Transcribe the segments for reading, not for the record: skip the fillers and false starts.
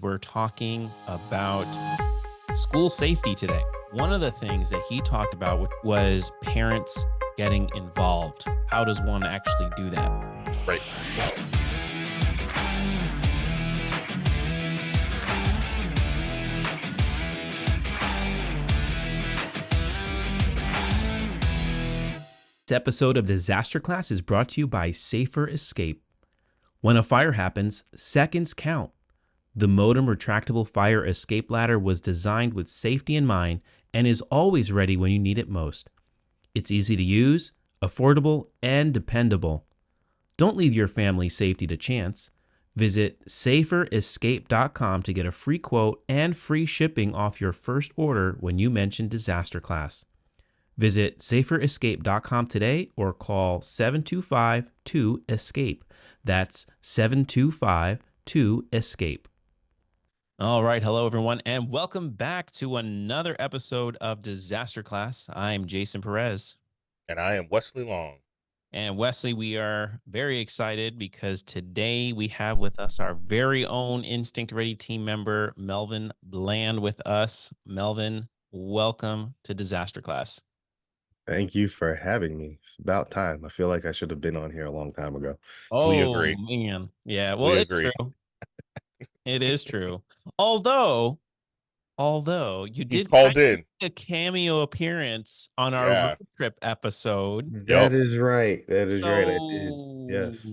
We're talking about school safety today. One of the things that he talked about was parents getting involved. How does one actually do that? Right. This episode of DisasterClass is brought to you by Safer Escape. When a fire happens, seconds count. The Modum retractable fire escape ladder was designed with safety in mind and is always ready when you need it most. It's easy to use, affordable, and dependable. Don't leave your family's safety to chance. Visit saferescape.com to get a free quote and free shipping off your first order when you mention DisasterClass. Visit saferescape.com today or call 725-2ESCAPE. That's 725-2ESCAPE. All right. Hello, everyone, and welcome back to another episode of Disaster Class. I'm Jason Perez. And I am Wesley Long. And Wesley, we are very excited because today we have with us our very own Instinct Ready team member, Melvin Bland, with us. Melvin, welcome to Disaster Class. Thank you for having me. It's about time. I feel like I should have been on here a long time ago. We agree. Man. Yeah, well, We it's agree. true. It is true. Although you did called in a cameo appearance on our road trip episode. That is right. That is right. I did. Yes.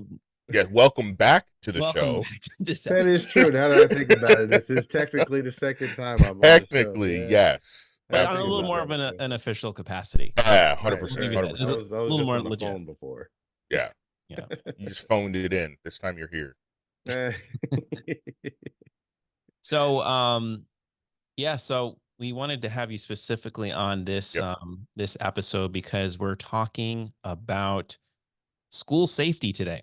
Yes. Welcome back to the show. That is true. Now that I think about it, this is technically the second time I'm technically, on the show. yes. But on a little more of an official capacity. Yeah, 100%. I 100%. was a little more on the phone before. Yeah. Yeah. You just phoned it in. This time you're here. So, so we wanted to have you specifically on this this episode because we're talking about school safety today.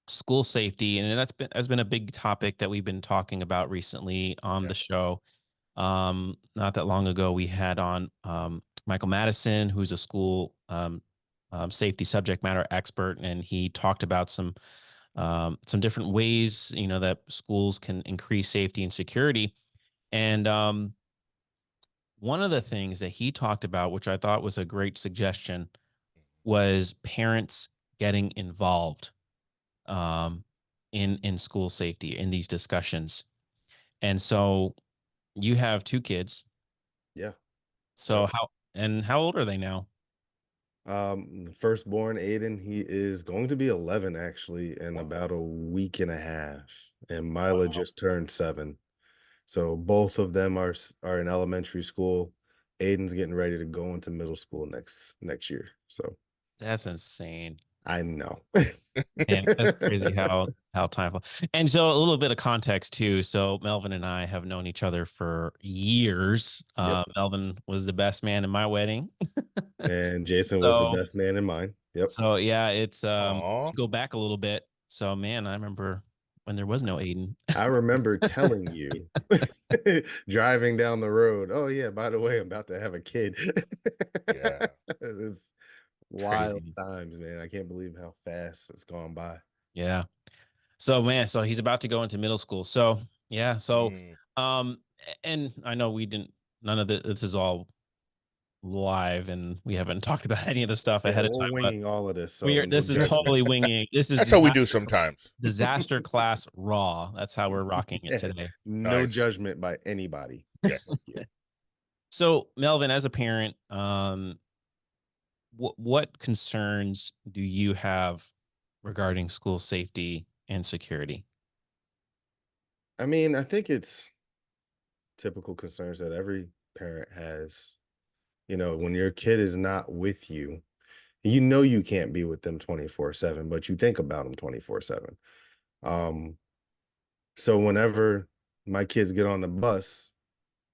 School safety, and that's been a big topic that we've been talking about recently on the show. Not that long ago, we had on Michael Madison, who's a school safety subject matter expert, and he talked about some different ways, that schools can increase safety and security. And one of the things that he talked about, which I thought was a great suggestion, was parents getting involved in school safety in these discussions. And so you have two kids. Yeah. So how old are they now? Firstborn Aiden, he is going to be 11 actually in about a week and a half, and Mila just turned 7. So both of them are in elementary school. Aiden's getting ready to go into middle school next year. So that's insane. I know. And that's crazy how time flies. And so a little bit of context too. So Melvin and I have known each other for years. Melvin was the best man in my wedding. And Jason was the best man in mine. Yep. So yeah, it's go back a little bit. So man, I remember when there was no Aiden. I remember telling you driving down the road, oh yeah, by the way, I'm about to have a kid. Yeah. It's wild times, man. I can't believe how fast it's gone by. Yeah. So man, so he's about to go into middle school. So yeah. So and I know none of this is all live, and we haven't talked about any of the stuff ahead of time. We're winging all of this. So this is totally winging. That's how we do sometimes. Disaster Class Raw. That's how we're rocking it today. No judgment by anybody. Yeah. So Melvin, as a parent, what concerns do you have regarding school safety and security? I mean, I think it's typical concerns that every parent has. When your kid is not with you, you can't be with them 24/7, but you think about them 24/7. So whenever my kids get on the bus,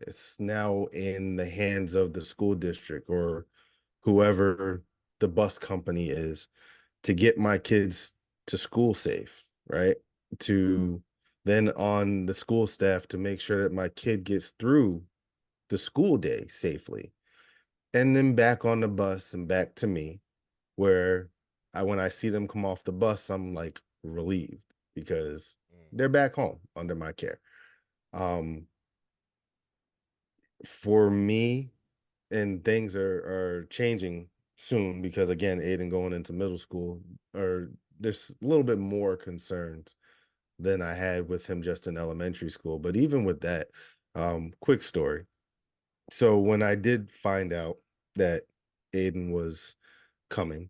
it's now in the hands of the school district or whoever the bus company is to get my kids to school safe, right? To then on the school staff to make sure that my kid gets through the school day safely. And then back on the bus and back to me, where when I see them come off the bus, I'm like relieved because they're back home under my care. Um, for me, and things are changing soon because again, Aiden going into middle school, or there's a little bit more concerns than I had with him just in elementary school. But even with that, quick story. So when I did find out that Aiden was coming,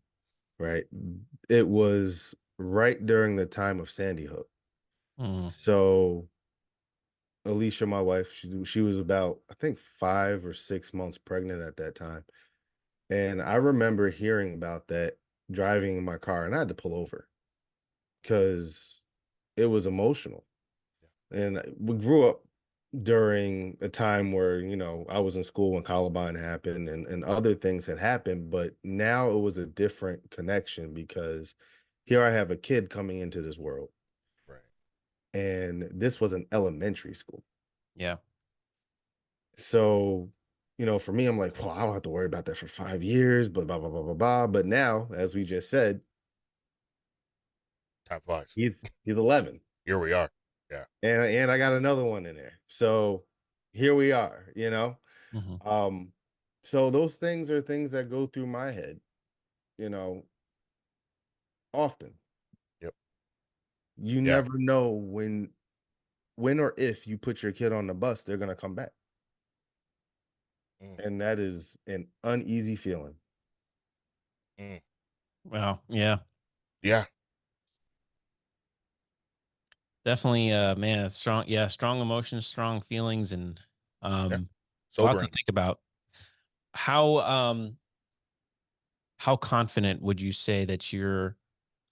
right, it was right during the time of Sandy Hook. Mm, So Alicia, my wife, she was about, I think, 5 or 6 months pregnant at that time. And I remember hearing about that driving in my car, and I had to pull over because it was emotional. And we grew up during a time where, I was in school when Columbine happened and other things had happened, but now it was a different connection because here I have a kid coming into this world, Right. and this was an elementary school. yeah. So, for me, I'm like, well, I don't have to worry about that for 5 years, but blah, blah, blah, blah, blah. But now, as we just said, Time flies. he's 11. Here we are. Yeah. And I got another one in there. So here we are. Hmm. Um, so those things are things that go through my head, you know, often. Yep. You Yeah. never know when or if you put your kid on the bus, they're gonna come back. Mm, And that is an uneasy feeling. mm. Well, yeah, Yeah. definitely. Man, strong. Yeah, strong emotions, strong feelings, and Yeah. it's a lot to Sobering. think about. How how confident would you say that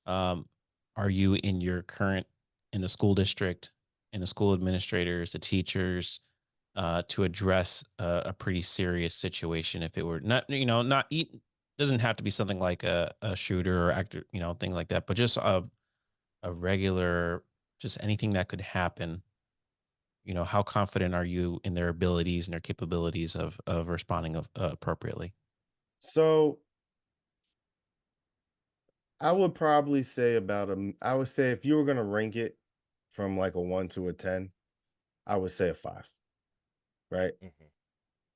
um are you in your current in the school district, in the school administrators, the teachers, to address a pretty serious situation if it were not, not eat doesn't have to be something like a shooter or actor, thing like that, but just a regular, just anything that could happen. How confident are you in their abilities and their capabilities of responding appropriately? So I would probably say I would say if you were gonna rank it from like a 1 to a 10, I would say a 5, right? Hmm.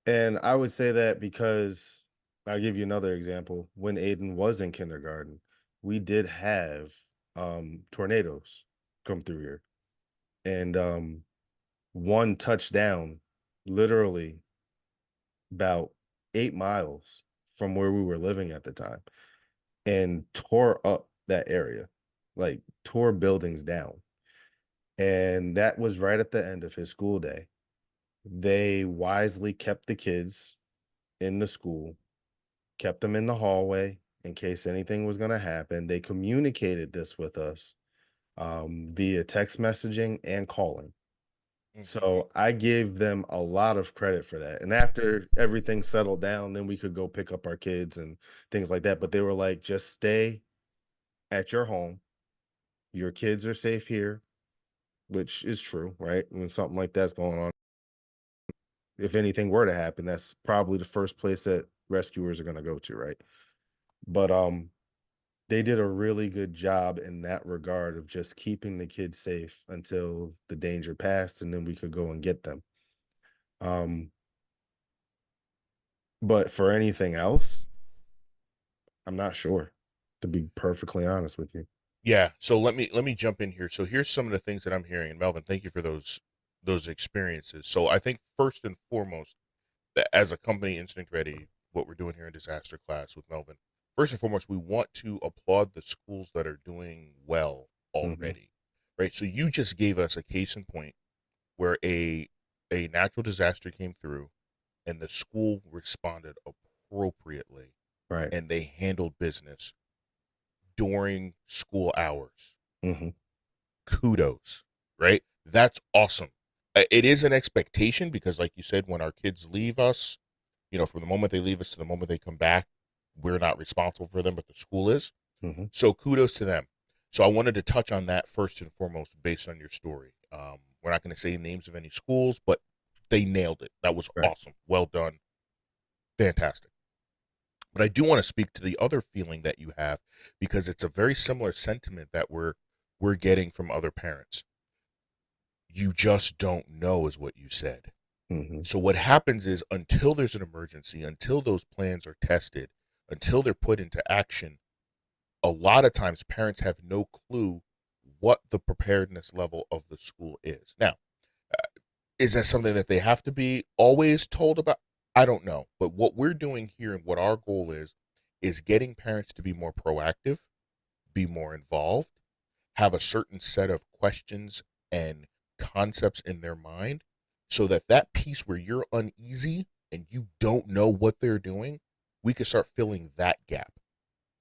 And I would say that because I'll give you another example. When Aiden was in kindergarten, we did have tornadoes come through here. And one touchdown literally about 8 miles from where we were living at the time and tore up that area, like tore buildings down. And that was right at the end of his school day. They wisely kept the kids in the school, kept them in the hallway in case anything was going to happen. They communicated this with us via text messaging and calling. Hmm. So I gave them a lot of credit for that. And after everything settled down, then we could go pick up our kids and things like that. But they were like, just stay at your home. Your kids are safe here, which is true, right? When something like that's going on, if anything were to happen, that's probably the first place that rescuers are going to go to, right? But they did a really good job in that regard of just keeping the kids safe until the danger passed and then we could go and get them. Um, but for anything else, I'm not sure, to be perfectly honest with you. Yeah. So let me jump in here. So here's some of the things that I'm hearing. And Melvin, thank you for those experiences. So I think first and foremost, that as a company, Instinct Ready, what we're doing here in Disaster Class with Melvin, first and foremost, we want to applaud the schools that are doing well Mhm. already. Right. So you just gave us a case in point where a natural disaster came through and the school responded appropriately Right. and they handled business during school hours. Mhm. Kudos, right? That's awesome. It is an expectation because, like you said, when our kids leave us, from the moment they leave us to the moment they come back, we're not responsible for them, but the school is. Mhm. So kudos to them. So I wanted to touch on that first and foremost based on your story. We're not going to say names of any schools, but they nailed it. That was Right. awesome. Well done. Fantastic. But I do want to speak to the other feeling that you have because it's a very similar sentiment that we're getting from other parents. You just don't know, is what you said. Mm-hmm. So what happens is, until there's an emergency, until those plans are tested, until they're put into action, a lot of times parents have no clue what the preparedness level of the school is. Now, is that something that they have to be always told about? I don't know. But what we're doing here and what our goal is getting parents to be more proactive, be more involved, have a certain set of questions and concepts in their mind, so that that piece where you're uneasy and you don't know what they're doing, we can start filling that gap.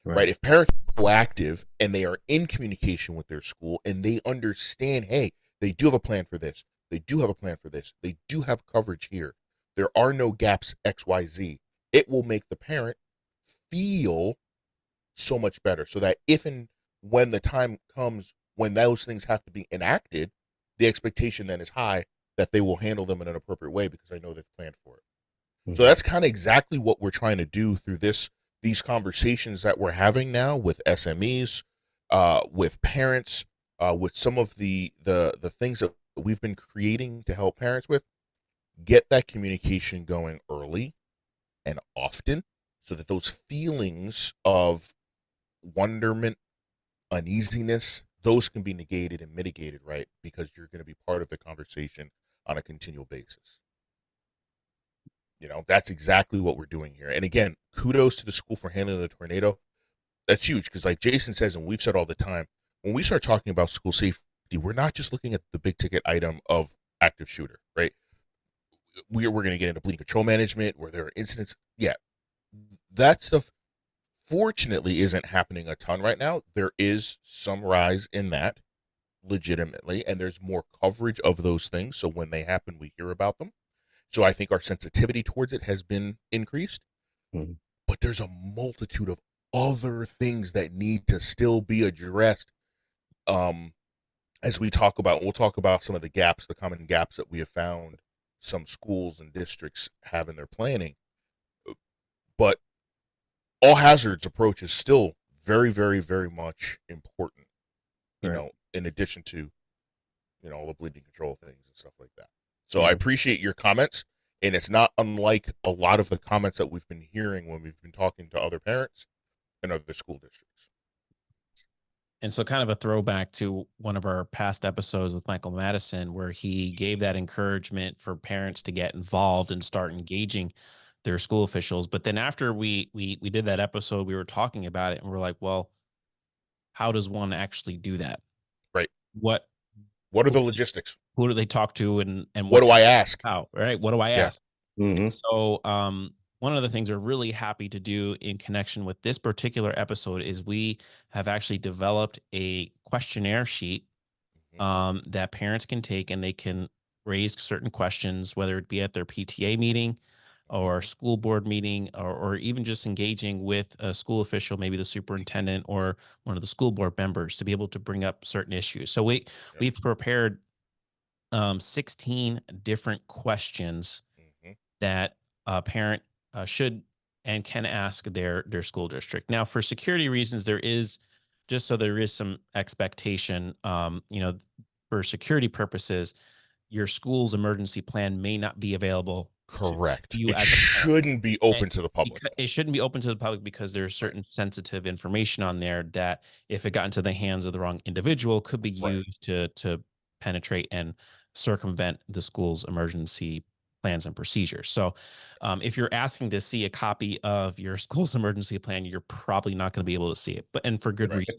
Right? If parents are proactive and they are in communication with their school and they understand, hey, they do have a plan for this, they do have a plan for this, they do have coverage here, there are no gaps XYZ, it will make the parent feel so much better, so that if and when the time comes when those things have to be enacted, the expectation then is high that they will handle them in an appropriate way because I know they've planned for it. So that's kind of exactly what we're trying to do through these conversations that we're having now with SMEs, with parents, with some of the things that we've been creating to help parents with. Get that communication going early and often, so that those feelings of wonderment, uneasiness, those can be negated and mitigated, right? Because you're going to be part of the conversation on a continual basis. That's exactly what we're doing here. And again, kudos to the school for handling the tornado. That's huge because, like Jason says, and we've said all the time, when we start talking about school safety, we're not just looking at the big ticket item of active shooter, right? We're going to get into bleeding control management where there are incidents. Yeah, that stuff fortunately isn't happening a ton right now. There is some rise in that legitimately, and there's more coverage of those things. So when they happen, we hear about them. So I think our sensitivity towards it has been increased. Mm-hmm. But there's a multitude of other things that need to still be addressed. As we'll talk about some of the gaps, the common gaps that we have found some schools and districts have in their planning. But all hazards approach is still very, very, very much important, in addition to, all the bleeding control things and stuff like that. So I appreciate your comments, and it's not unlike a lot of the comments that we've been hearing when we've been talking to other parents and other school districts. And so, kind of a throwback to one of our past episodes with Michael Madison, where he gave that encouragement for parents to get involved and start engaging their school officials. But then after we did that episode, we were talking about it, and we're like, well, how does one actually do that? Right. What are the logistics? Who do they talk to, and what do I ask? How, right? What do I Yeah. ask? So, one of the things we're really happy to do in connection with this particular episode is we have actually developed a questionnaire sheet that parents can take, and they can raise certain questions, whether it be at their PTA meeting or school board meeting, or even just engaging with a school official, maybe the superintendent or one of the school board members, to be able to bring up certain issues. So we've prepared 16 different questions that a parent should and can ask their school district. Now, for security reasons, there is some expectation. For security purposes, your school's emergency plan may not be available. Correct. You It as a parent. shouldn't be open to the public. It shouldn't be open to the public because there's certain sensitive information on there that, if it got into the hands of the wrong individual, could be used to penetrate and circumvent the school's emergency plans and procedures. So if you're asking to see a copy of your school's emergency plan, you're probably not going to be able to see it, and for good reason.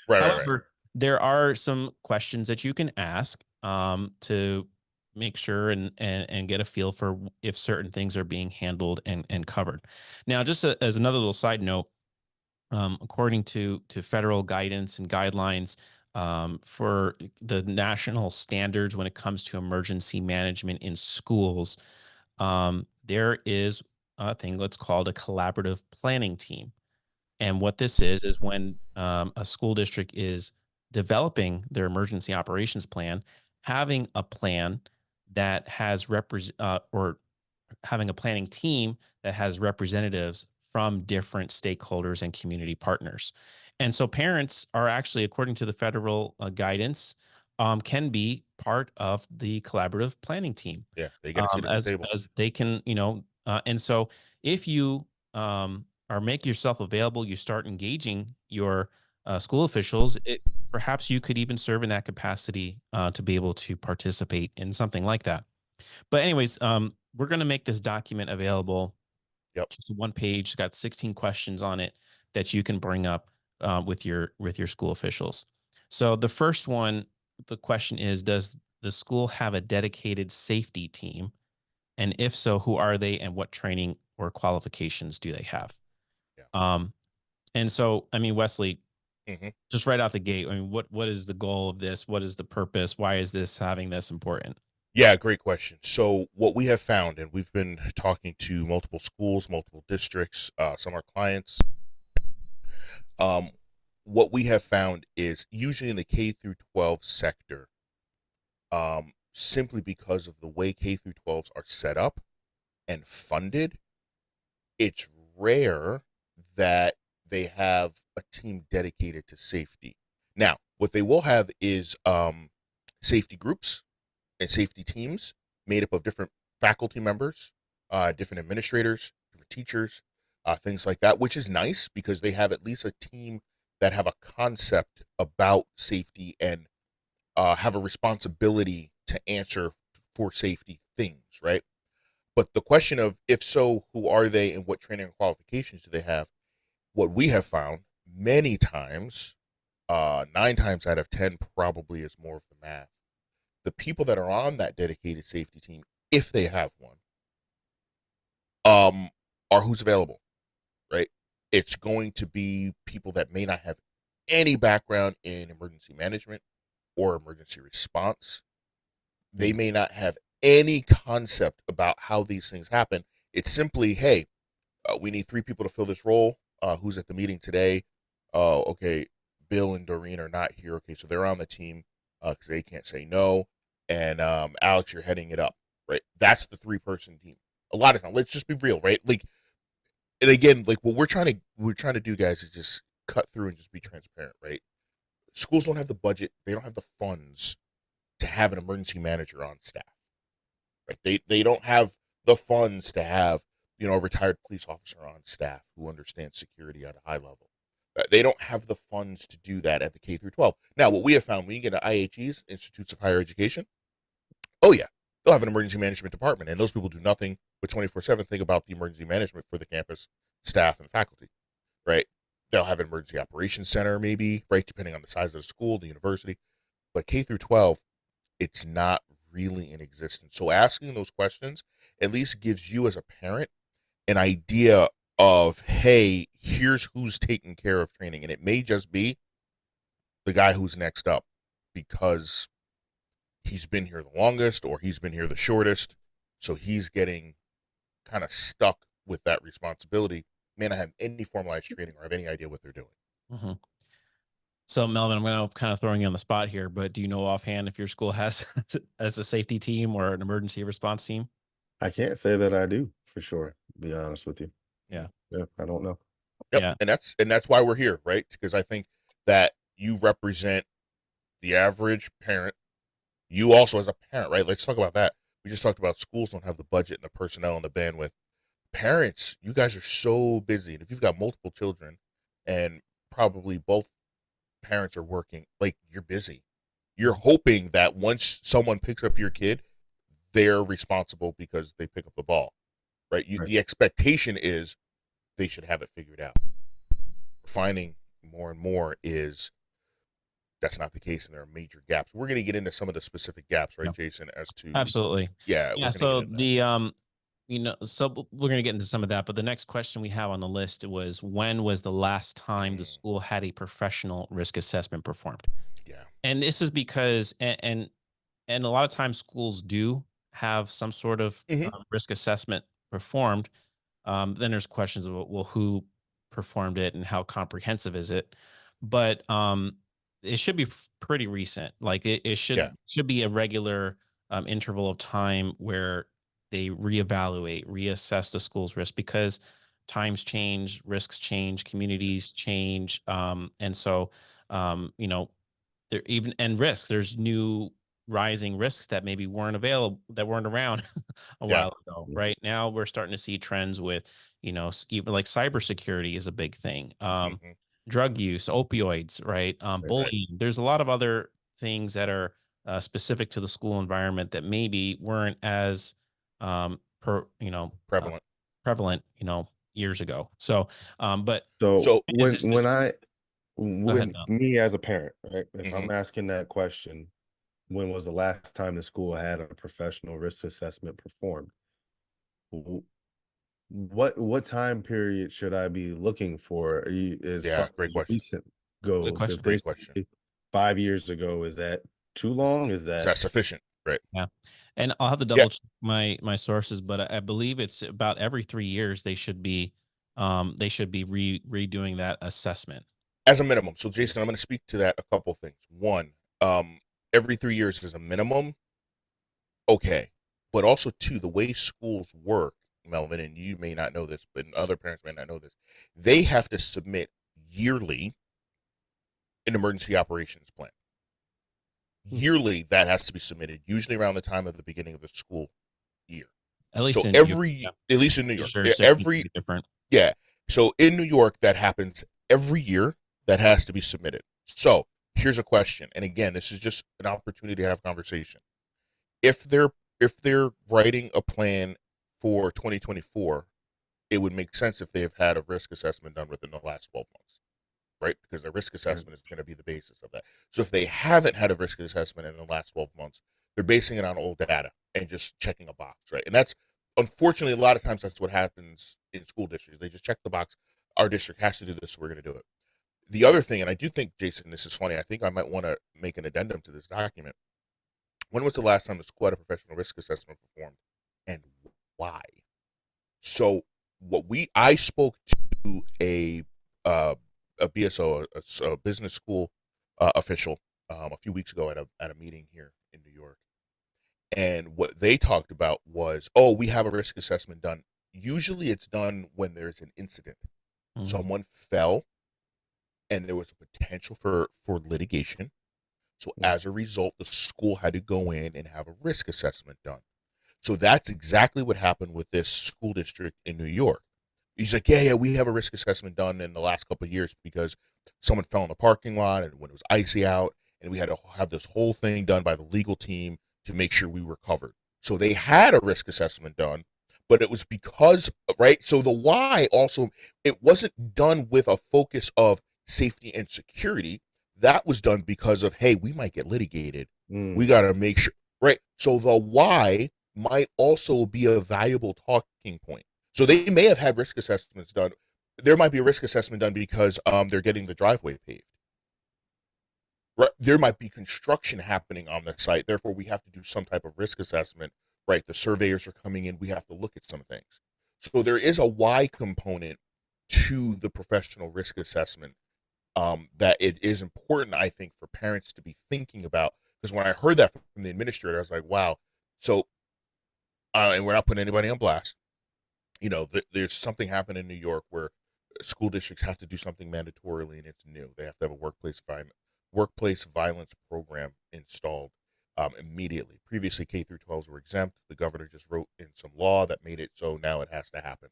However, there are some questions that you can ask to make sure and get a feel for if certain things are being handled and covered. Now, just as another little side note, according to federal guidance and guidelines, for the national standards when it comes to emergency management in schools, there is a thing that's called a collaborative planning team. And what this is when a school district is developing their emergency operations plan, having a plan that has or having a planning team that has representatives from different stakeholders and community partners. And so parents are actually, according to the federal guidance, can be part of the collaborative planning team, Yeah, they get a seat at the table. as they can, and so if you are make yourself available, you start engaging your school officials. Perhaps you could even serve in that capacity to be able to participate in something like that. But anyways, we're going to make this document available. Yep. Just one page, it's got 16 questions on it that you can bring up with your school officials. So the first one, the question is, does the school have a dedicated safety team? And if so, who are they and what training or qualifications do they have? Yeah. And so, I mean, Wesley, hmm just right out the gate, I mean, what is the goal of this? What is the purpose? Why is this having this important? Yeah, great question. So what we have found, and we've been talking to multiple schools, multiple districts, some are clients. Um, what we have found is usually in the K through 12 sector, simply because of the way K through 12s are set up and funded, it's rare that they have a team dedicated to safety. Now, what they will have is safety groups and safety teams made up of different faculty members, different administrators, different teachers, things like that, which is nice because they have at least a team that have a concept about safety and have a responsibility to answer for safety things, right? But the question of if so, who are they and what training and qualifications do they have? What we have found many times, 9 times out of 10 probably is more of the math. The people that are on that dedicated safety team, if they have one, are who's available, right? It's going to be people that may not have any background in emergency management or emergency response. They may not have any concept about how these things happen. It's simply, hey, we need 3 people to fill this role. Who's at the meeting today? Okay, Bill and Doreen are not here. Okay, so they're on the team because they can't say no. And Alex, you're heading it up, right? That's the 3-person team. A lot of time, let's just be real, right? Like, and again, like what we're trying to do, guys, is just cut through and just be transparent, right? Schools don't have the budget, they don't have the funds to have an emergency manager on staff, right? They don't have the funds to have a retired police officer on staff who understands security at a high level. They don't have the funds to do that at the K through 12. Now, what we have found, when you get to IHEs, Institutes of Higher Education, oh yeah, they'll have an emergency management department, and those people do nothing but 24/7 think about the emergency management for the campus staff and faculty, right? They'll have an emergency operations center, maybe, right, depending on the size of the school, the university. But K through 12, it's not really in existence. So asking those questions at least gives you as a parent an idea of, hey, here's who's taking care of training. And it may just be the guy who's next up because he's been here the longest or he's been here the shortest. So he's getting kind of stuck with that responsibility. May not have any formalized training or have any idea what they're doing. Mm-hmm. So, Melvin, I'm going to kind of throwing you on the spot here, but do you know offhand if your school has as a safety team or an emergency response team? I can't say that I do for sure, to be honest with you. Yeah. Yeah, I don't know. Yep. Yeah. And that's why we're here, right? Because I think that you represent the average parent. You also as a parent, right? Let's talk about that. We just talked about schools don't have the budget and the personnel and the bandwidth. Parents, you guys are so busy. And if you've got multiple children and probably both parents are working, like you're busy. You're hoping that once someone picks up your kid, they're responsible because they pick up the ball, right? Right. The expectation is they should have it figured out. Finding more and more is that's not the case, and there are major gaps. We're going to get into some of the specific gaps, right, Yep. Jason? As to Absolutely. yeah, Yeah. we're gonna So get into that. so we're going to get into some of that, but the next question we have on the list was, when was the last time the Mm, school had a professional risk assessment performed? yeah, And this is because, and a lot of times schools do have some sort of hmm risk assessment performed. Then there's questions of, well, who performed it and how comprehensive is it? But it should be pretty recent. Like it yeah, should be a regular interval of time where they reevaluate, reassess the school's risk, because times change, risks change, communities change, and so um, you know there even and risks. There's new rising risks that maybe weren't available, that weren't around a Yeah. while ago. Right now, we're starting to see trends with, even like cybersecurity is a big thing. Mhm. Drug use, opioids, right? Right. Bullying. There's a lot of other things that are specific to the school environment that maybe weren't as per Prevalent. prevalent, years ago. So, but So So is this just go ahead when now? me as a parent, right? If mhm. I'm asking that question, when was the last time the school had a professional risk assessment performed? W- what time period should I be looking for as Yeah, far great as question. recent Good goes? If question. they Great question. say 5 years ago, is that too Is long? Is is that that sufficient? Right. Yeah. And I'll have to Yeah, double check my sources, but I believe it's about every 3 years they should be redoing that assessment. as a minimum. So Jason, I'm going to speak to that a couple things. One, every 3 years is a minimum. Okay. But also two, the way schools work, Melvin, and you may not know this, but other parents may not know this. They have to submit yearly an emergency operations plan. Hmm. Yearly, that has to be submitted, usually around the time of the beginning of the school year. At least So in New York. Yeah. at least in New York, Each jurisdiction can every be different. yeah. So in New York, that happens every year. That has to be submitted. So here's a question, and again, this is just an opportunity to have conversation. If they're writing a plan for 2024, it would make sense if they have had a risk assessment done within the last 12 months, right? Because the risk Right. assessment is going to be the basis of that. So if they haven't had a risk assessment in the last 12 months, they're basing it on old data and just checking a box, right? And that's unfortunately a lot of times that's what happens in school districts. They just check the box. Our district has to do this, so we're going to do it. The other thing, and I do think, Jason, this is funny. I think I might want to make an addendum to this document. When was the last time the school had a professional risk assessment performed, and why? So, I spoke to a BSO, a business school official, a few weeks ago at a meeting here in New York, and what they talked about was, oh, we have a risk assessment done. Usually, it's done when there's an incident. Mhm. Someone fell, and there was a potential for litigation. So Hmm. as a result, the school had to go in and have a risk assessment done. So that's exactly what happened with this school district in New York. He's like, yeah, we have a risk assessment done in the last couple of years because someone fell in the parking lot and when it was icy out, and we had to have this whole thing done by the legal team to make sure we were covered. So they had a risk assessment done, but it was because, right? So the why also, it wasn't done with a focus of safety and security. That was done because of, hey, we might get litigated. We Mm. got to make sure, right? So the why might also be a valuable talking point. So they may have had risk assessments done. There might be a risk assessment done because they're getting the driveway paved. Right? There might be construction happening on the site. Therefore, we have to do some type of risk assessment. Right? The surveyors are coming in. We have to look at some things. So there is a why component to the professional risk assessment that it is important, I think, for parents to be thinking about. Because when I heard that from the administrator, I was like, wow. So, and we're not putting anybody on blast. There's something happened in New York where school districts have to do something mandatorily, and it's new. They have to have a workplace violence program installed immediately. Previously, K through 12s were exempt. The governor just wrote in some law that made it so now it has to happen.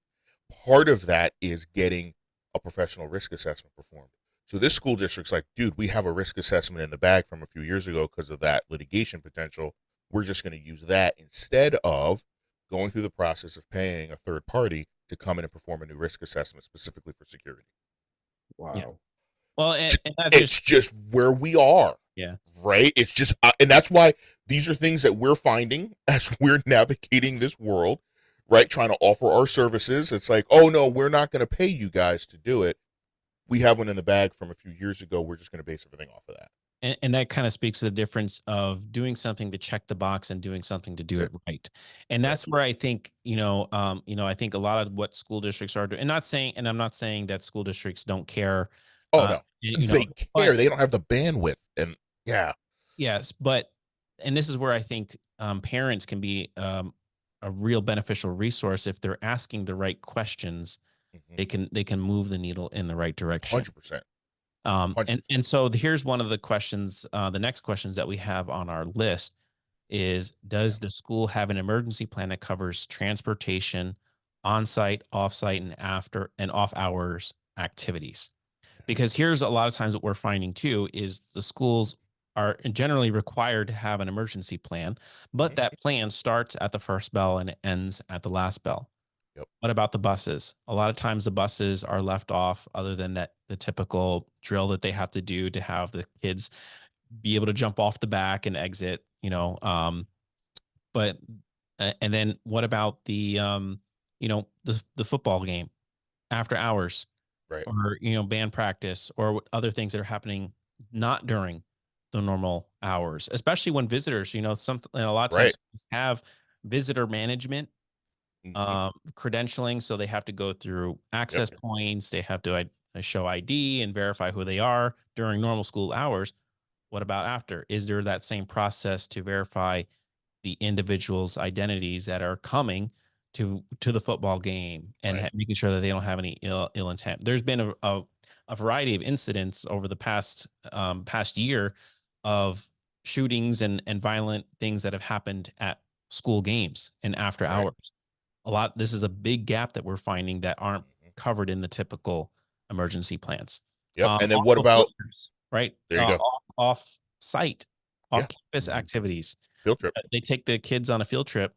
Part of that is getting a professional risk assessment performed. So this school district's like, dude, we have a risk assessment in the bag from a few years ago because of that litigation potential. We're just going to use that instead of going through the process of paying a third party to come in and perform a new risk assessment specifically for security. Yeah. Wow. Well, and that's It's just where we are, yeah. right? It's just, and that's why these are things that we're finding as we're navigating this world, right? Trying to offer our services. It's like, oh no, we're not going to pay you guys to do it. We have one in the bag from a few years ago. We're just going to base everything off of that. And that kind of speaks to the difference of doing something to check the box and doing something to do That's it it. right. And Right. that's where I think, I think a lot of what school districts are doing, and I'm not saying that school districts don't care, Oh no, you know, they but care. They don't have the bandwidth, and yeah. yes, but, and this is where I think parents can be a real beneficial resource if they're asking the right questions. Mm-hmm. They can move the needle in the right direction. 100%. And so here's one of the questions, the next questions that we have on our list is, does the school have an emergency plan that covers transportation, on-site, off-site, and after and off hours activities? Because here's a lot of times what we're finding too is the schools are generally required to have an emergency plan, but that plan starts at the first bell and it ends at the last bell. Yep. What about the buses? A lot of times the buses are left off, other than that the typical drill that they have to do to have the kids be able to jump off the back and exit, but and then what about the the football game after hours, Right. or band practice, or other things that are happening not during the normal hours, especially when visitors, and a lot of times Right. schools have visitor management Mhm. credentialing, so they have to go through access Yep. points, they have to show ID and verify who they are during normal school hours. What about after? Is there that same process to verify the individuals' identities that are coming to the football game, and Right. making sure that they don't have any ill intent? There's been a variety of incidents over the past year of shootings and violent things that have happened at school games and after Right. hours. This is a big gap that we're finding that aren't Mhm. covered in the typical emergency plans. Yep. And then what Also about, field trips, right? there you go. Off site, Yeah. off campus Mhm. activities. Field trip. They take the kids on a field trip.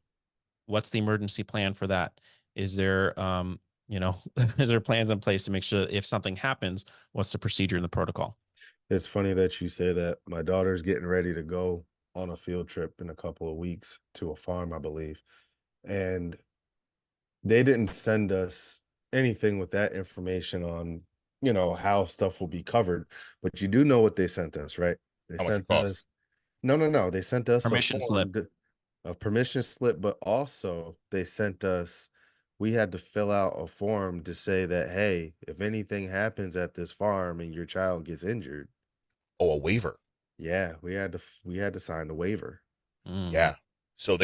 What's the emergency plan for that? Is there, is there plans in place to make sure that if something happens, what's the procedure and the protocol? It's funny that you say that. My daughter's getting ready to go on a field trip in a couple of weeks to a farm, I believe. And they didn't send us anything with that information on, how stuff will be covered. But you do know what they sent us, right? They How much it sent costs? us no, no, no. They sent us a Permission slip. form a permission slip, but also they sent us we had to fill out a form to say that, hey, if anything happens at this farm and your child gets injured, Oh, a waiver. yeah, we had to sign the waiver. Mhm. Yeah. So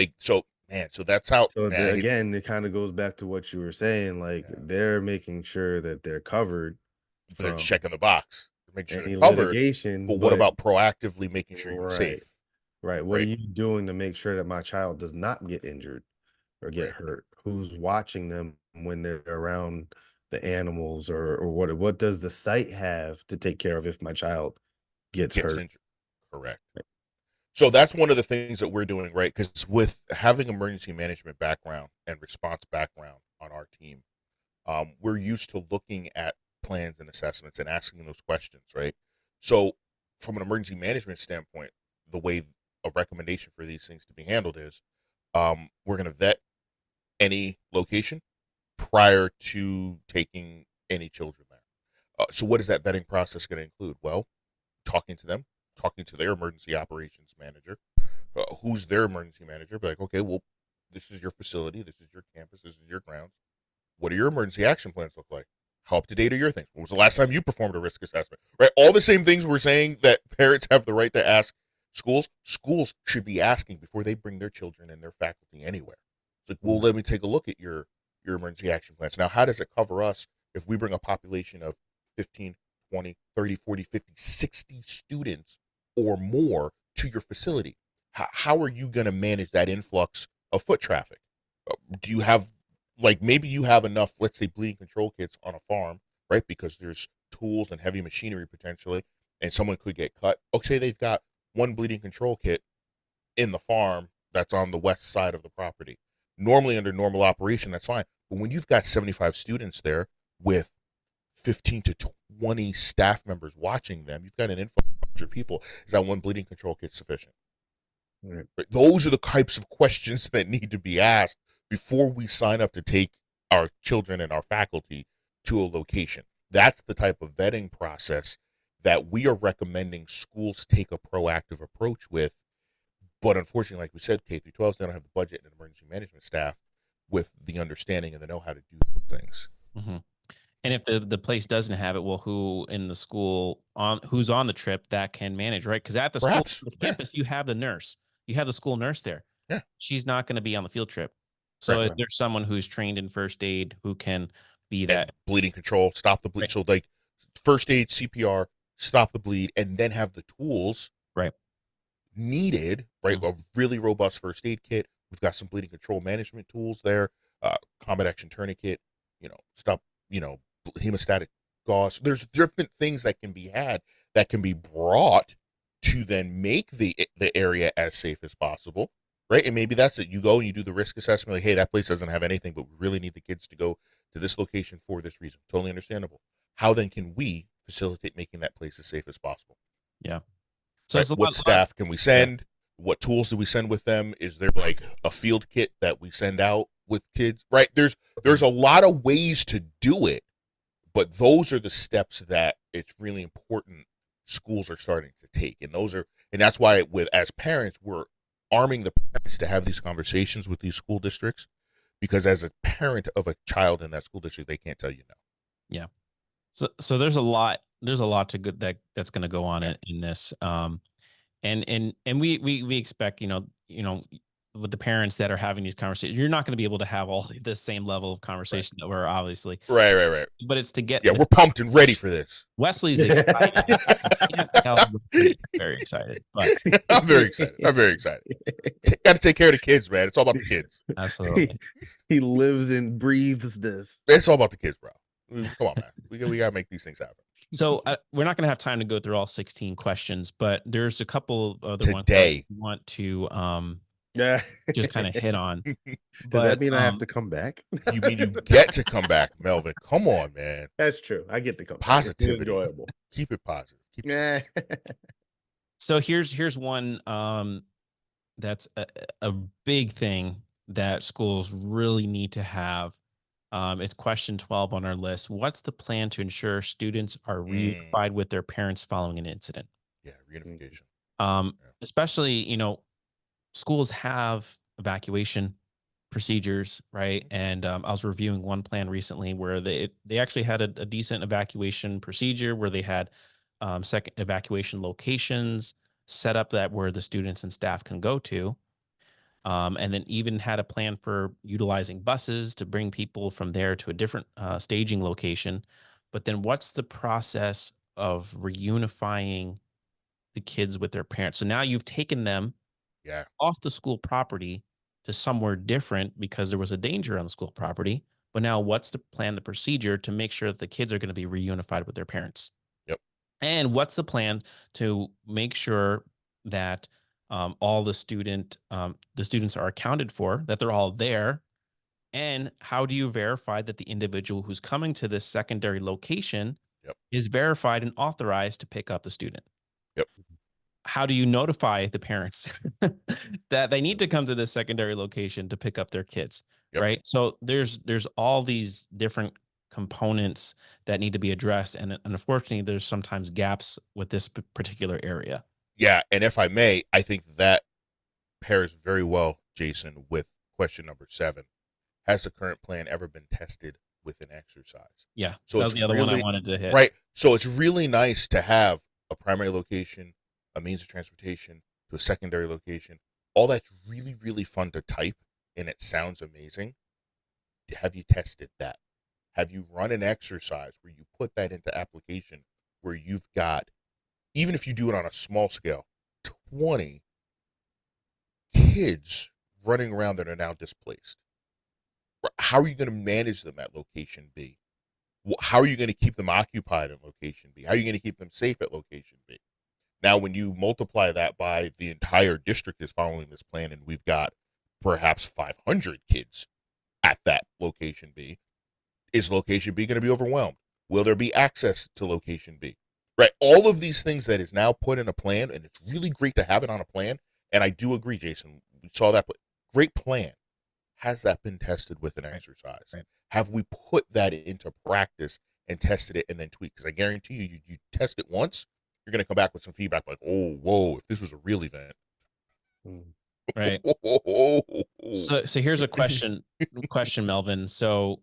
man, so that's how, So man, I hate, again, it kind of goes back to what you were saying, like yeah, they're making sure that they're covered they're from checking the box to make sure any they're covered. litigation, But what but about proactively making sure you're right, safe? right. What are Right. you doing to make sure that my child does not get injured or get Right. hurt? Who's watching them when they're around the animals, or what does the site have to take care of if my child gets Gets hurt? injured. Correct. So that's one of the things that we're doing, right? Because with having emergency management background and response background on our team, we're used to looking at plans and assessments and asking those questions, right? So, from an emergency management standpoint, the way a recommendation for these things to be handled is, we're going to vet any location prior to taking any children there. So, what is that vetting process going to include? Well, talking to them, talking to their emergency operations manager, who's their emergency manager. Be like, okay, well, this is your facility, this is your campus, this is your grounds. What do your emergency action plans look like? How up to date are your things? When was the last time you performed a risk assessment? Right, all the same things we're saying that parents have the right to ask schools. Schools should be asking before they bring their children and their faculty anywhere. It's like, well, Mm. let me take a look at your emergency action plans. Now, how does it cover us if we bring a population of 15, 20, 30, 40, 50, 60 students or more to your facility? How are you going to manage that influx of foot traffic? Do you have, like, maybe you have enough, let's say, bleeding control kits on a farm, right? Because there's tools and heavy machinery potentially, and someone could get cut. Okay, they've got one bleeding control kit in the farm that's on the west side of the property. Normally, under normal operation, that's fine. But when you've got 75 students there with 15 to 20 staff members watching them, you've got an influx of 100 people. Is that one bleeding control kit sufficient? Right. Right? Those are the types of questions that need to be asked before we sign up to take our children and our faculty to a location. That's the type of vetting process that we are recommending schools take a proactive approach with. But unfortunately, like we said, K through 12s, they don't have the budget and emergency management staff with the understanding and the know how to do things. Mhm. And if the place doesn't have it, well, who in the school who's on the trip that can manage, right? Because at the school, Perhaps, the yeah, campus, you have the nurse, you have the school nurse there. yeah, She's not going to be on the field trip, so correct. if Right. there's someone who's trained in first aid who can be And that. bleeding control, stop the bleed. Right. So, like, first aid, CPR, stop the bleed, and then have the tools Right. needed, right? A really robust first aid kit. We've got some bleeding control management tools there, combat action tourniquet, stop, hemostatic gauze. There's different things that can be had that can be brought to then make the area as safe as possible, right? And maybe that's it. You go and you do the risk assessment, like, hey, that place doesn't have anything, but we really need the kids to go to this location for this reason. Totally understandable. How then can we facilitate making that place as safe as possible? Yeah. So Right? it's a What lot. staff can we send? What tools do we send with them? Is there like a field kit that we send out with kids? Right? There's a lot of ways to do it, but those are the steps that it's really important schools are starting to take. And that's why as parents, we're arming the parents to have these conversations with these school districts, because as a parent of a child in that school district, they can't tell you no. Yeah. So there's a lot to good that's going to go on in this. And we expect, with the parents that are having these conversations, you're not going to be able to have all the same level of conversation that we're obviously right. But it's to get we're pumped and ready for this. Wesley's excited. I can't tell we're very excited, but I'm very excited. Got to take care of the kids, man. It's all about the kids. Absolutely. He lives and breathes this. It's all about the kids, bro. Come on, man. We got to make these things happen. So we're not going to have time to go through all 16 questions, but there's a couple other ones today I want to Yeah. just kind of hit on. Does that mean I have to come back? You mean you get to come back, Melvin? Come on, man. That's true. I get to come positivity. Back. It's enjoyable. Keep it positive. So here's one that's a big thing that schools really need to have. It's question 12 on our list. What's the plan to ensure students are reunified with their parents following an incident? Yeah, reunification. Especially, schools have evacuation procedures, right? And I was reviewing one plan recently where they actually had a decent evacuation procedure where they had second evacuation locations set up that where the students and staff can go to. And then even had a plan for utilizing buses to bring people from there to a different staging location. But then what's the process of reunifying the kids with their parents? So now you've taken them off the school property to somewhere different because there was a danger on the school property. But now what's the plan, the procedure to make sure that the kids are going to be reunified with their parents? Yep. And what's the plan to make sure that all the students are accounted for, that they're all there? And how do you verify that the individual who's coming to this secondary location is verified and authorized to pick up the student? Yep. How do you notify the parents that they need to come to this secondary location to pick up their kids? Right. So there's all these different components that need to be addressed. And unfortunately, there's sometimes gaps with this particular area. Yeah. And if I may, I think that pairs very well, Jason, with question number 7. Has the current plan ever been tested with an exercise? Yeah. So that was the other one I wanted to hit. Right. So it's really nice to have a primary location, a means of transportation to a secondary location. All that's really, really fun to type, and it sounds amazing. Have you tested that? Have you run an exercise where you put that into application where you've got, even if you do it on a small scale, 20 kids running around that are now displaced? How are you going to manage them at location B? How are you going to keep them occupied at location B? How are you going to keep them safe at location B? Now, when you multiply that by the entire district is following this plan, and we've got perhaps 500 kids at that location B, is location B going to be overwhelmed? Will there be access to location B? Right? All of these things that is now put in a plan, and it's really great to have it on a plan. And I do agree, Jason. We saw that great plan. Has that been tested with an exercise? Right. Have we put that into practice and tested it and then tweaked? Because I guarantee you test it once, you're going to come back with some feedback like, oh, whoa, if this was a real event. Right. So here's a question, Melvin. So,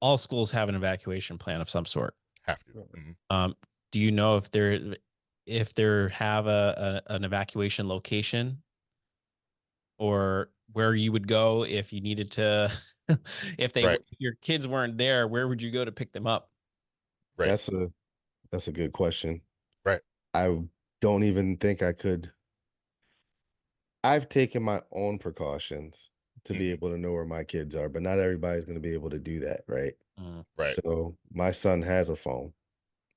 all schools have an evacuation plan of some sort. Have to. Mm-hmm. Do you know if there have an evacuation location, or where you would go if you needed to, if your kids weren't there, where would you go to pick them up? Right. That's a good question. Right. I don't even think I could. I've taken my own precautions to be Mhm. able to know where my kids are, but not everybody's going to be able to do that, right? Mm, Right. So my son has a phone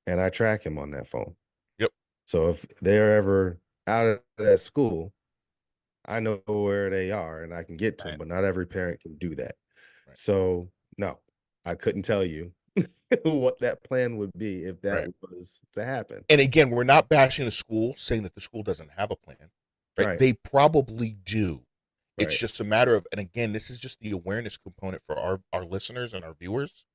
and I track him on that phone. Yep. So if they're ever out of that school, I know where they are and I can get to them, right. but not every parent can do that. Right. So no, I couldn't tell you what that plan would be if that Right. was to happen. And again, we're not bashing the school, saying that the school doesn't have a plan, right? Right. They probably do. It's Right. just a matter of, and again, this is just the awareness component for our listeners and our viewers.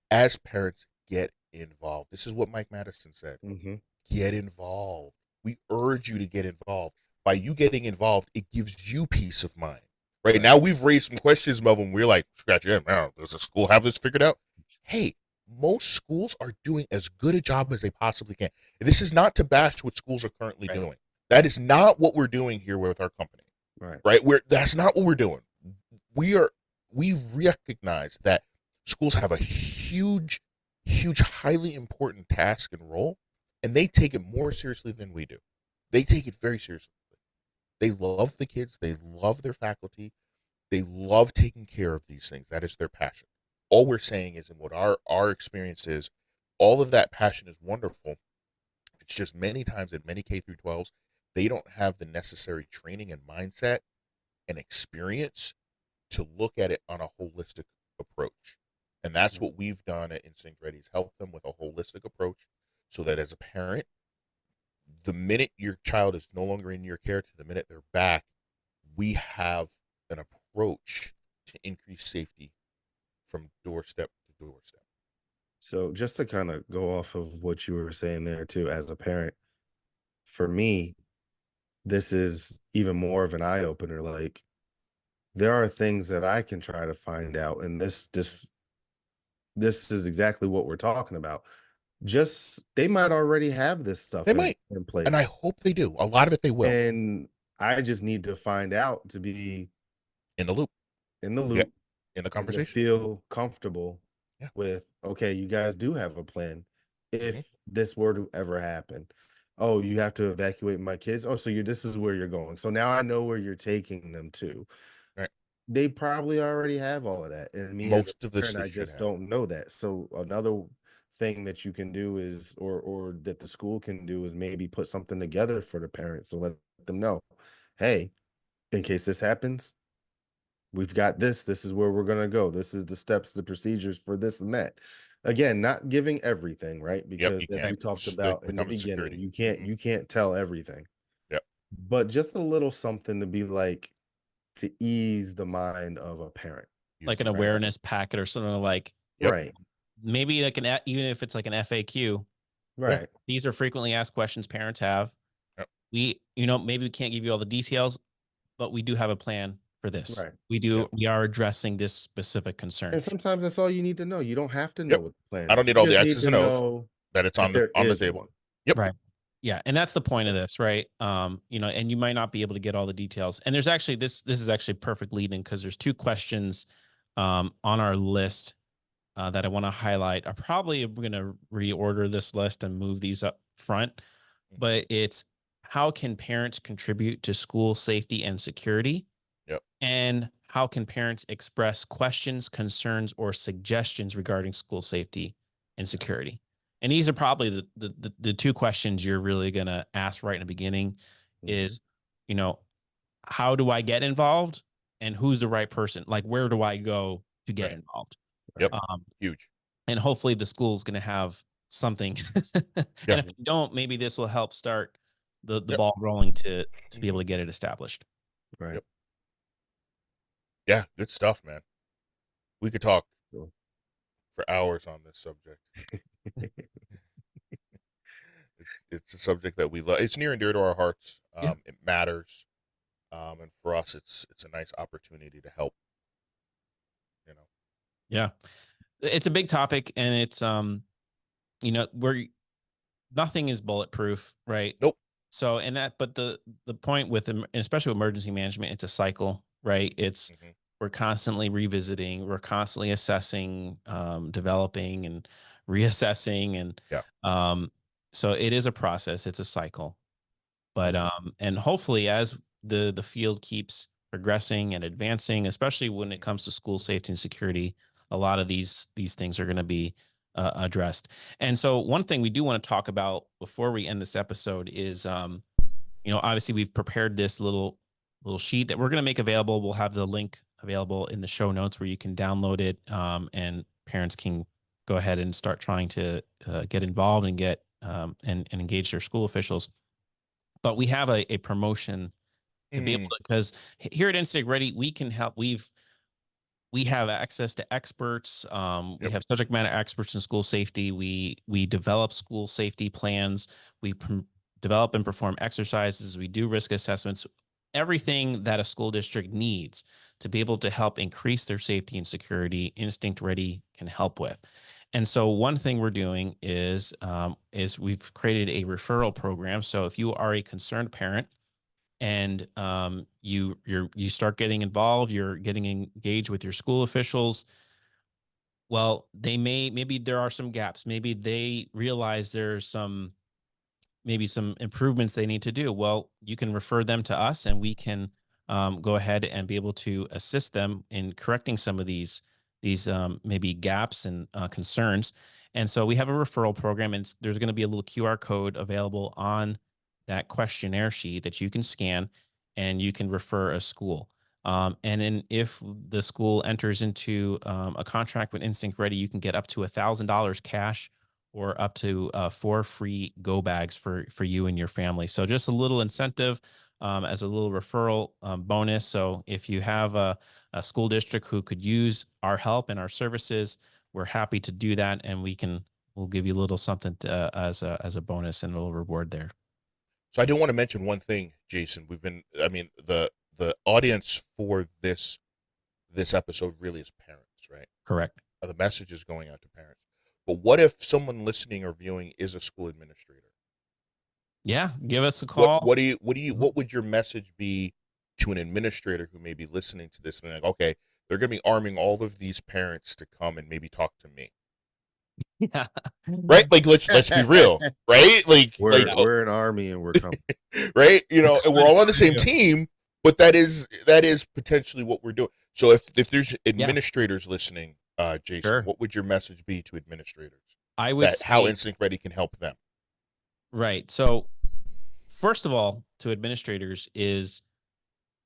As parents, get involved. This is what Mike Madison said. Mm-hmm. Get involved. We urge you to get involved. By you getting involved, it gives you peace of mind. Right, Right. now we've raised some questions, Melvin. We're like, scratch your head, man, does the school have this figured out? Hey, most schools are doing as good a job as they possibly can. And this is not to bash what schools are currently Right. doing. That is not what we're doing here with our company. Right. Right? That's not what we're doing. We recognize that schools have a huge, highly important task and role, and they take it more seriously than we do. They take it very seriously. They love the kids, they love their faculty, they love taking care of these things. That is their passion. All we're saying is, and what our experience is, all of that passion is wonderful. It's just many times in many K through 12s, they don't have the necessary training and mindset and experience to look at it on a holistic approach. And that's what we've done at Instinct Ready, is help them with a holistic approach so that as a parent, the minute your child is no longer in your care to the minute they're back, we have an approach to increase safety from doorstep to doorstep. So just to kind of go off of what you were saying there too, as a parent, for me, this is even more of an eye opener. Like there are things that I can try to find out, and this is exactly what we're talking about. Just they might already have this They stuff might, in and I place, hope they do. A lot of it they will. and I just need to find out to be In the loop. in the Yeah. loop In the and to conversation. feel comfortable Yeah. with, okay, you guys do have a plan Mm-hmm. if this were to ever happen. Oh, you have to evacuate my kids. Oh, so this is where you're going. So now I know where you're taking them to. Right. They probably already have all of that. And me as Most of a this parent, they I should just have. don't know that. So another thing that you can do is, or that the school can do, is maybe put something together for the parents to let them know, hey, in case this happens, we've got this. This is where we're going to go. This is the steps, the procedures for this and that. Again, not giving everything, right? Yep, Because you as can't. we talked It about in the becomes beginning, security. you can't Mm-hmm. you can't tell everything. Yep. But just a little something to be like, to ease the mind of a parent. Like an Huge. Right. awareness packet or something, like Yep. Right. maybe like even if it's like an FAQ, Yeah. Right. these are frequently asked questions parents have. Yep. Maybe we can't give you all the details, but we do have a plan for this. Right. Yep. We are addressing this specific concern. And sometimes that's all you need to know. You don't have to know Yep. what the plan I don't is. You need all the just need X's to and O's. know That it's that on there the is table. one. Yep. Right. Yeah. And that's the point of this, right? And you might not be able to get all the details. And there's actually this is actually perfect leading, because there's two questions on our list that I want to highlight. I probably am going to reorder this list and move these up front, but it's, how can parents contribute to school safety and security? Yep. And how can parents express questions, concerns, or suggestions regarding school safety and security? And these are probably the two questions you're really going to ask right in the beginning is, how do I get involved, and who's the right person? Like, where do I go to get Right. involved? Yep. Um, Huge. and hopefully the school's going to have something. And Yeah. if you don't, maybe this will help start the Yep. ball rolling to be able Mhm. to get it established. Right. Yep. Yeah. Good stuff, man. We could talk Cool. for hours on this subject. It's a subject that we love. It's near and dear to our hearts. Yeah. It matters. And for us, it's a nice opportunity to help. Yeah. It's a big topic, and it's, where nothing is bulletproof, right? Nope. So, but the point with especially with emergency management, it's a cycle, right? It's, Mm-hmm. we're constantly revisiting, we're constantly assessing, developing and reassessing. And, Yeah. so it is a process. It's a cycle. But and hopefully as the field keeps progressing and advancing, especially when it comes to school safety and security, a lot of these things are going to be addressed. And so one thing we do want to talk about before we end this episode is obviously we've prepared this little sheet that we're going to make available. We'll have the link available in the show notes where you can download it, and parents can go ahead and start trying to get involved and get and engage their school officials. But we have a promotion to be able to, because here at Instinct Ready, we can help. We have access to experts. We have subject matter experts in school safety. We develop school safety plans. We develop and perform exercises. We do risk assessments. Everything that a school district needs to be able to help increase their safety and security, Instinct Ready can help with. And so one thing we're doing is we've created a referral program. So if you are a concerned parent and you start getting involved, you're getting engaged with your school officials, well, maybe there are some gaps. Maybe they realize there's maybe some improvements they need to do. Well, you can refer them to us, and we can go ahead and be able to assist them in correcting some of these maybe gaps and concerns. And so we have a referral program, and there's going to be a little QR code available on that questionnaire sheet that you can scan, and you can refer a school. And then if the school enters into a contract with Instinct Ready, you can get up to $1,000 cash or up to 4 free go bags for you and your family. So just a little incentive as a little referral bonus. So if you have a school district who could use our help and our services, we're happy to do that, and we'll give you a little something as a bonus and a little reward there. So I do want to mention one thing, Jason. The audience for this episode really is parents, right? Correct. The message is going out to parents. But what if someone listening or viewing is a school administrator? Yeah, give us a call. What would your message be to an administrator who may be listening to this and like, okay, they're going to be arming all of these parents to come and maybe talk to me? Yeah. Right? Like let's be real, right? Like we're an army and we're coming. Right? And we're all on the same team, but that is potentially what we're doing. So if there's administrators listening, Jason, what would your message be to administrators? I would say how Instinct Ready can help them. Right. So first of all, to administrators is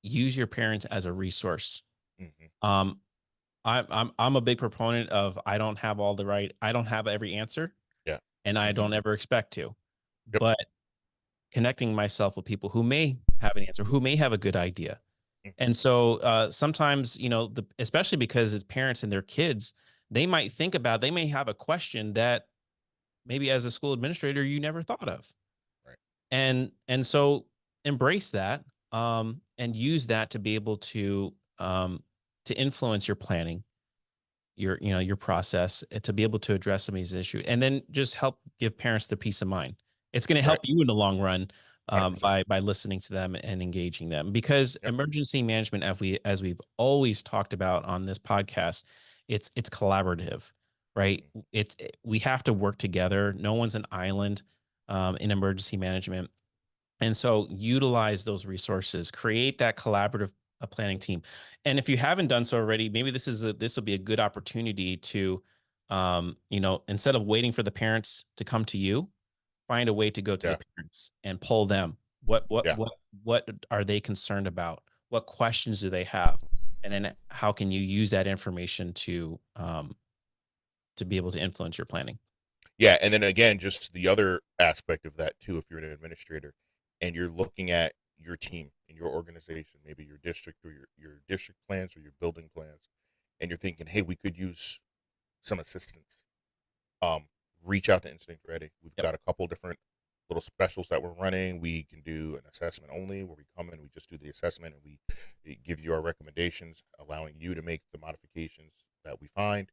use your parents as a resource. I'm a big proponent of I don't have every answer. Yeah. And I don't ever expect to. Yep. But connecting myself with people who may have an answer, who may have a good idea. And so sometimes, especially because it's parents and their kids, they might they may have a question that maybe as a school administrator, you never thought of. Right. And so embrace that and use that to be able to influence your planning, your process, to be able to address some of these issues, and then just help give parents the peace of mind. It's going to help you in the long run by listening to them and engaging them, because emergency management, as we've always talked about on this podcast, it's collaborative, right? We have to work together. No one's an island in emergency management. And so utilize those resources, create that collaborative planning team. And if you haven't done so already, maybe this will be a good opportunity to, instead of waiting for the parents to come to you, find a way to go to the parents and pull them. What are they concerned about? What questions do they have? And then how can you use that information to be able to influence your planning? Yeah. And then again, just the other aspect of that too, if you're an administrator and you're looking at your team in your organization, maybe your district or your district plans or your building plans, and you're thinking, hey, we could use some assistance. Reach out to Instinct Ready. We've got a couple different little specials that we're running. We can do an assessment only, where we come in, we just do the assessment, and we give you our recommendations, allowing you to make the modifications that we find.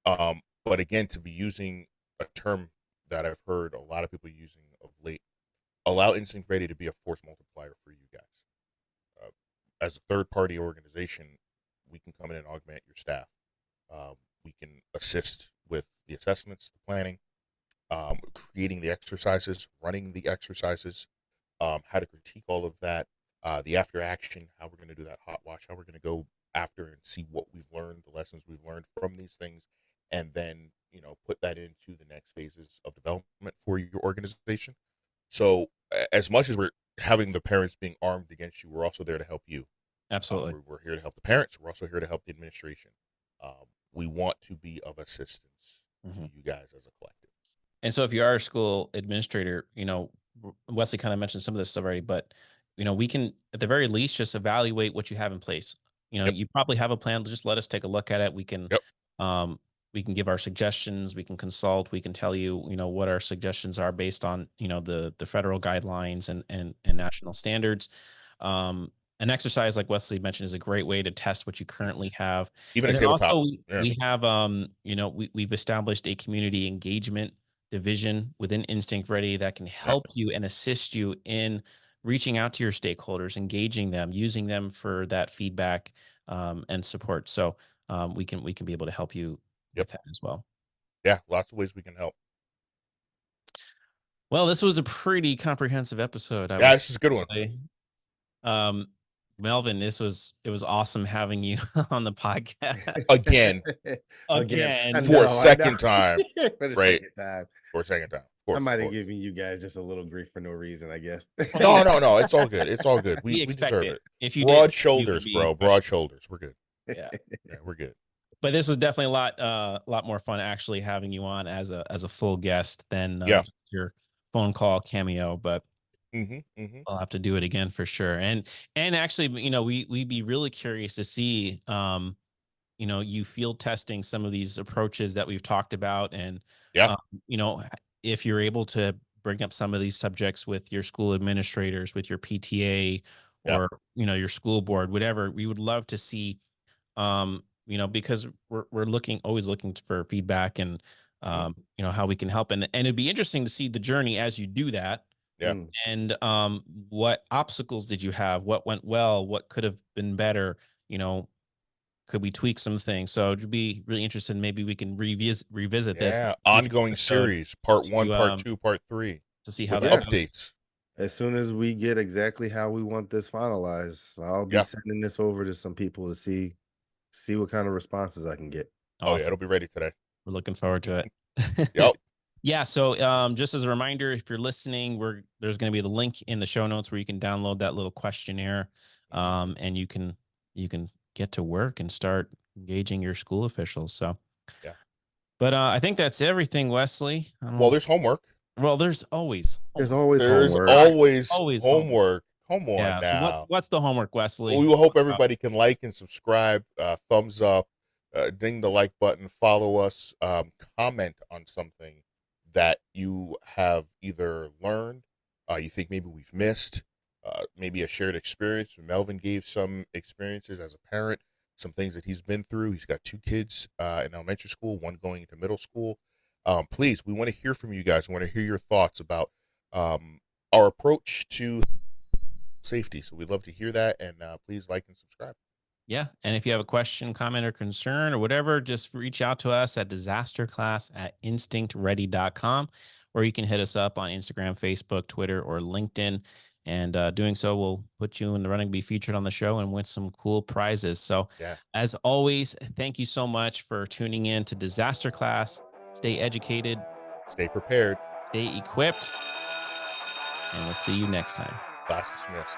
But again, to be using a term that I've heard a lot of people using of late, allow Instinct Ready to be a force multiplier for you guys. As a third-party organization, we can come in and augment your staff. We can assist with the assessments, the planning. creating the exercises, running the exercises, how to critique all of that, the after action, how we're going to do that hot wash, how we're going to go after and see what we've learned, the lessons we've learned from these things, and then, put that into the next phases of development for your organization. So as much as we're having the parents being armed against you, we're also there to help you. Absolutely. We're here to help the parents. We're also here to help the administration. We want to be of assistance to you guys as a collective. And so if you are a school administrator, Wesley kind of mentioned some of this stuff already, but we can at the very least just evaluate what you have in place. Yep. You probably have a plan. Just let us take a look at it. We can, Yep. We can give our suggestions. We can consult. We can tell you, what our suggestions are based on, the federal guidelines and national standards. An exercise like Wesley mentioned is a great way to test what you currently have. Even And a then tabletop. also Yeah. we have, we've established a community engagement division within Instinct Ready that can help you and assist you in reaching out to your stakeholders, engaging them, using them for that feedback and support. So we can be able to help you with that as well. Yeah, lots of ways we can help. Well, this was a pretty comprehensive episode. This is a good one. Melvin, it was awesome having you on the podcast again for a second time. Right. For a second time. Of course, I might have given you guys just a little grief for no reason, I guess. No. It's all good. It's all good. We deserve it. If you broad shoulders, bro. Broad shoulders. We're good. Yeah. Yeah, we're good. But this was definitely a lot more fun actually having you on as a full guest than your phone call cameo. But I'll have to do it again for sure. And actually, we'd be really curious to see, you field testing some of these approaches that we've talked about, and if you're able to bring up some of these subjects with your school administrators, with your PTA, or your school board, whatever. We would love to see, because we're always looking for feedback and how we can help, and it'd be interesting to see the journey as you do that. Yeah. And what obstacles did you have? What went well? What could have been better? Could we tweak some things? So it'd be really interesting. Maybe we can revisit this. Yeah, ongoing series, part 1, part 2, part 3, to see how that updates. As soon as we get exactly how we want this finalized, I'll be sending this over to some people to see what kind of responses I can get. Awesome. Oh yeah, it'll be ready today. We're looking forward to it. Yep. Yeah. So just as a reminder, if you're listening, there's going to be the link in the show notes where you can download that little questionnaire, and you can get to work and start engaging your school officials. So yeah. But I think that's everything, Wesley. Well, there's homework. Well, there's always homework. Homework. Come on now. So what's the homework, Wesley? We will hope everybody can like and subscribe, thumbs up, ding the like button, follow us, comment on something that you have either learned, you think maybe we've missed, maybe a shared experience. Melvin gave some experiences as a parent, some things that he's been through. He's got 2 kids in elementary school, 1 going into middle school. Please, we want to hear from you guys. We want to hear your thoughts about our approach to safety. So we'd love to hear that, and please like and subscribe. Yeah. And if you have a question, comment, or concern or whatever, just reach out to us at DisasterClass@InstinctReady.com, or you can hit us up on Instagram, Facebook, Twitter, or LinkedIn. And doing so will put you in the running to be featured on the show and win some cool prizes. So as always, thank you so much for tuning in to Disaster Class. Stay educated. Stay prepared. Stay equipped. And we'll see you next time. Class dismissed.